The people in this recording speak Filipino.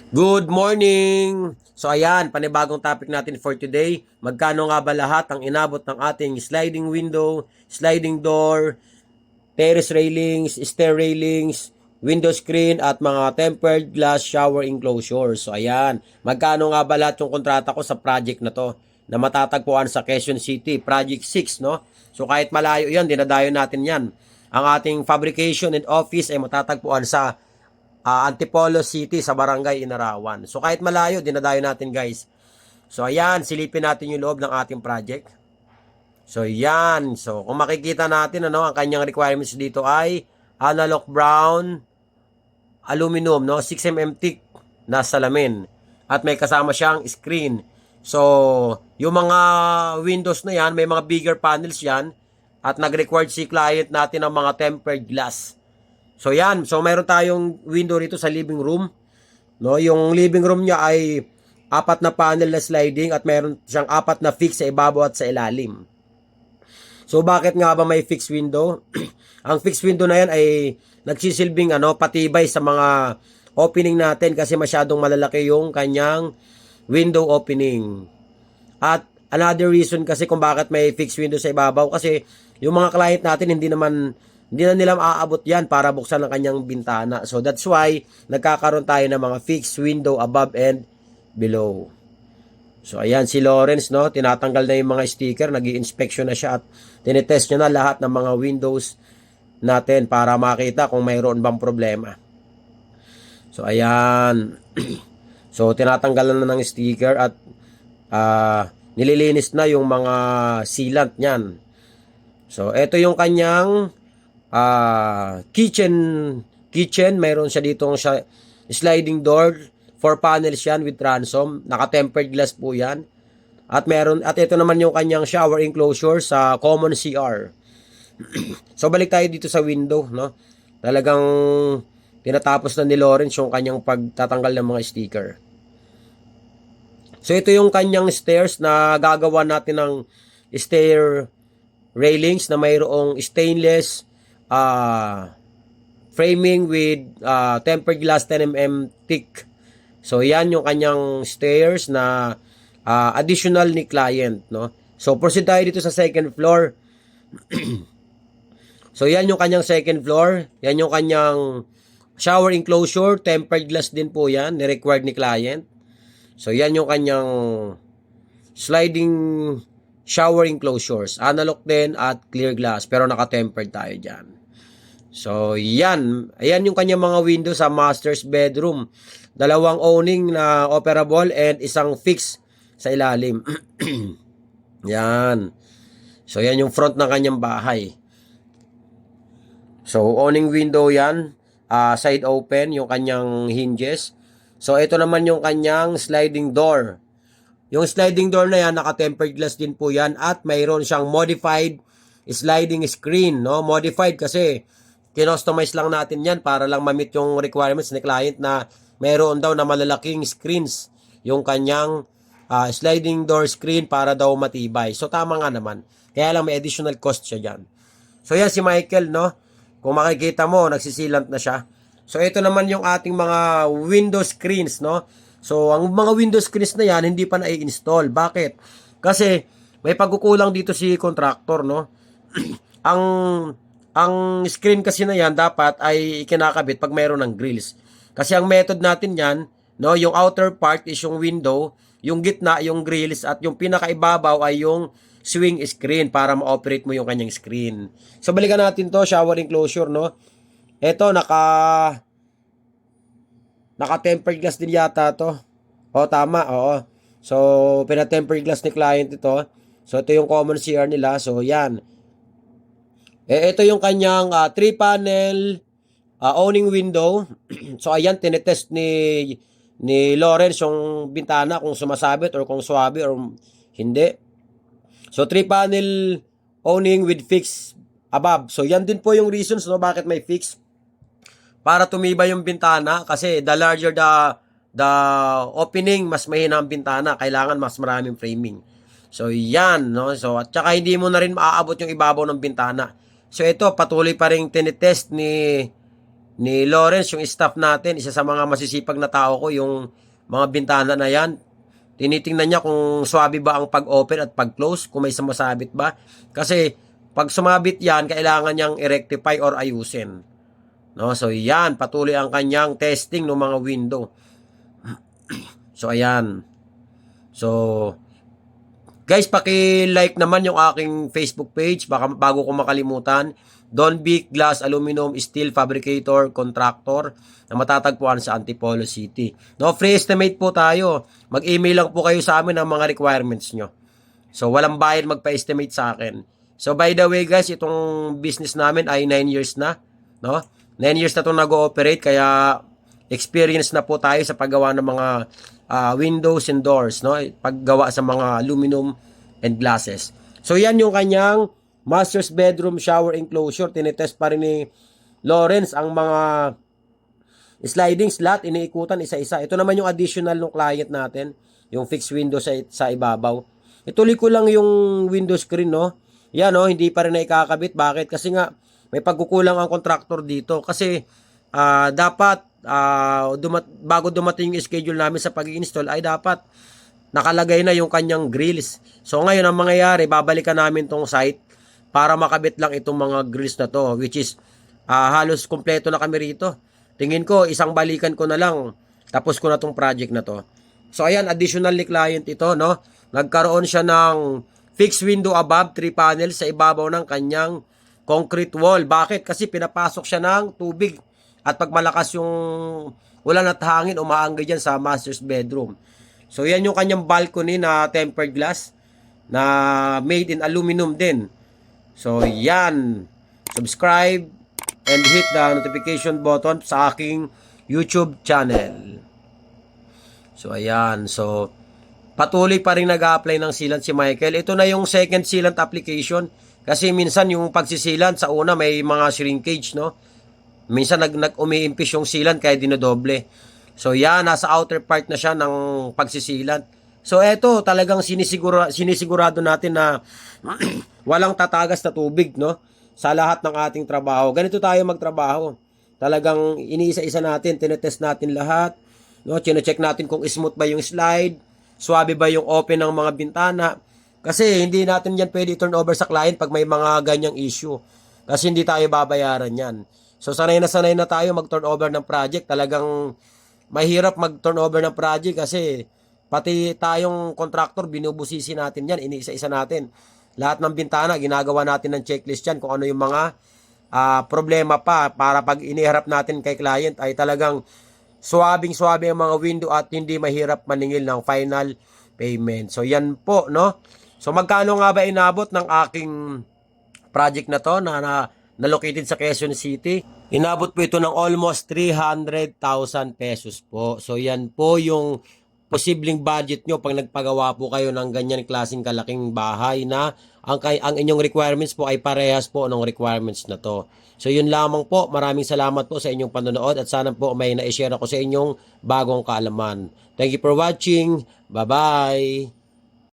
Good morning! So ayan, panibagong topic natin for today. Magkano nga ba lahat ang inabot ng ating sliding window, sliding door, terrace railings, stair railings, window screen at mga tempered glass shower enclosure. So ayan, magkano nga ba lahat yung kontrata ko sa project na to na matatagpuan sa Quezon City, Project 6, no? So kahit malayo yan, dinadayo natin yan. Ang ating fabrication and office ay matatagpuan sa Antipolo City sa Barangay Inarawan. So kahit malayo, dinadayo natin guys. So ayan, silipin natin yung loob ng ating project. So yan, so kung makikita natin ang kanyang requirements dito ay analog brown aluminum, no, 6 mm thick na salamin at may kasama siyang screen. So yung mga windows na yan, may mga bigger panels yan at nag-required si client natin ng mga tempered glass. So yan, so meron tayong window rito sa living room. No, yung living room niya ay apat na panel na sliding at meron siyang apat na fix sa ibabaw at sa ilalim. So bakit nga ba may fixed window? Ang fixed window na yan ay nagsisilbing patibay sa mga opening natin kasi masyadong malalaki yung kanyang window opening. At another reason kasi kung bakit may fixed window sa ibabaw kasi yung mga client natin hindi na nila maaabot yan para buksan ang kanyang bintana. So that's why nagkakaroon tayo ng mga fixed window above and below. So ayan si Lawrence, no, tinatanggal na yung mga sticker, nag-i-inspection na siya at tinetest niya na lahat ng mga windows natin para makita kung mayroon bang problema. So ayan. So tinatanggal na ng sticker at nililinis na yung mga sealant niyan. So ito yung kanyang kitchen, mayroon siya dito siya sliding door, 4 panels yan with transom, naka-tempered glass po yan. At ito naman yung kanyang shower enclosure sa common CR. So balik tayo dito sa window, no. Talagang tinatapos na ni Lawrence yung kanyang pagtatanggal ng mga sticker. So ito yung kanyang stairs na gagawa natin ng stair railings na mayroong stainless framing with tempered glass 10 mm thick. So yan yung kanyang stairs na additional ni client, no. So proceed tayo dito sa second floor. So yan yung kanyang second floor, yan yung kanyang shower enclosure, tempered glass din po yan, ni-required ni client. So yan yung kanyang sliding shower enclosures, analog din at clear glass pero naka-tempered tayo diyan. So yan, ayan yung kanyang mga window sa master's bedroom. Dalawang awning na operable and isang fix sa ilalim. Yan. So yan yung front ng kanyang bahay. So awning window yan, side open yung kanyang hinges. So ito naman yung kanyang sliding door. Yung sliding door na yan, naka-tempered glass din po yan at mayroon siyang modified sliding screen, no? Modified kasi kinostomize lang natin yan para lang ma-meet yung requirements ni client na mayroon daw na malalaking screens yung kanyang sliding door screen para daw matibay. So tama nga naman. Kaya lang may additional cost siya dyan. So yan si Michael, no? Kung makikita mo, nagsisilant na siya. So ito naman yung ating mga window screens, no? So ang mga window screens na yan hindi pa na-install. Bakit? Kasi may pagkukulang dito si contractor, no? ang ang screen kasi na yan dapat ay ikinakabit pag mayroon ng grills. Kasi ang method natin yan, no, yung outer part is yung window, yung gitna yung grills at yung pinakaibabaw ay yung swing screen para ma-operate mo yung kanyang screen. So balikan natin to, shower enclosure, no. Ito naka-tempered glass din yata to. O tama, oo. So pina-tempered glass ni client ito. So ito yung common CR nila. So yan. Ito yung kanyang 3-panel awning window. So ayan, tinetest ni Lawrence yung bintana kung sumasabit or kung swabe or hindi. So 3-panel awning with fixed above. So yan din po yung reasons, no, bakit may fixed. Para tumibay yung bintana kasi the larger the opening, mas mahina ang bintana, kailangan mas maraming framing. So yan, no. So at saka hindi mo na rin maaabot yung ibabaw ng bintana. So ito patuloy pa ring tinetest ni Lawrence, yung staff natin, isa sa mga masisipag na tao ko, yung mga bintana na yan. Tinitingnan niya kung swabe ba ang pag-open at pag-close, kung may sumasabit ba. Kasi pag sumabit yan, kailangan niyang i-rectify or ayusin. No? So yan, patuloy ang kanyang testing ng mga window. So ayan. So guys, paki-like naman yung aking Facebook page bago ko makalimutan. Don Vic Glass Aluminum Steel Fabricator Contractor na matatagpuan sa Antipolo City. No, free estimate po tayo. Mag-email lang po kayo sa amin ang mga requirements nyo. So walang bayad magpa-estimate sa akin. So by the way guys, itong business namin ay 9 years na, no? 9 years na 'tong nag-ooperate, kaya experience na po tayo sa paggawa ng mga windows and doors, no? Paggawa sa mga aluminum and glasses. So yan yung kanyang master's bedroom shower enclosure. Tinetest pa rin ni Lawrence ang mga sliding slot, iniikutan isa-isa. Ito naman yung additional ng client natin, yung fixed window sa ibabaw. Ituloy ko lang yung window screen, no? Yan, no? Hindi pa rin na ikakabit. Bakit? Kasi nga, may pagkukulang ang contractor dito. Kasi, dapat, bago dumating yung schedule namin sa pag-i-install, ay dapat nakalagay na yung kanyang grills. So, ngayon, ang mangyayari, babalikan namin tong site para makabit lang itong mga grills na to, which is, halos kompleto na kami rito. Tingin ko, isang balikan ko na lang, tapos ko na tong project na to. So, ayan, additional ni client ito, no? Nagkaroon siya ng fixed window above 3 panels sa ibabaw ng kanyang concrete wall. Bakit? Kasi pinapasok siya ng tubig. At pag malakas yung ulan at hangin, umaangga dyan sa master's bedroom. So, yan yung kanyang balcony na tempered glass na made in aluminum din. So, yan. Subscribe and hit the notification button sa aking YouTube channel. So, ayan. So, patuloy pa rin nag-a-apply ng sealant si Michael. Ito na yung second sealant application. Kasi minsan yung pagsisilant sa una may mga shrinkage, no? Minsan umiimpis yung sealant kaya dinodoble. So, yan. Nasa outer part na siya ng pagsisilant. So, eto talagang sinisigurado natin na walang tatagas na tubig, no? Sa lahat ng ating trabaho. Ganito tayo magtrabaho. Talagang iniisa-isa natin, tinetest natin lahat, no? Chine-check natin kung smooth ba yung slide, swabe ba yung open ng mga bintana. Kasi hindi natin yan pwede turn over sa client pag may mga ganyang issue. Kasi hindi tayo babayaran yan. So sanay na tayo mag-turn over ng project. Talagang mahirap mag-turn over ng project kasi pati tayong contractor, binubusisi natin yan, iniisa-isa natin. Lahat ng bintana, ginagawa natin ng checklist yan kung ano yung mga problema pa para pag iniharap natin kay client ay talagang swabing-swabe ang mga window at hindi mahirap maningil ng final payment. So yan po, no? So magkano nga ba inabot ng aking project na to na located sa Quezon City? Inabot po ito ng almost 300,000 pesos po. So yan po yung posibleng budget nyo pag nagpagawa po kayo ng ganyan klaseng kalaking bahay na ang inyong requirements po ay parehas po ng requirements na to. So yun lamang po. Maraming salamat po sa inyong panonood at sana po may na-share ako sa inyong bagong kaalaman. Thank you for watching. Bye-bye!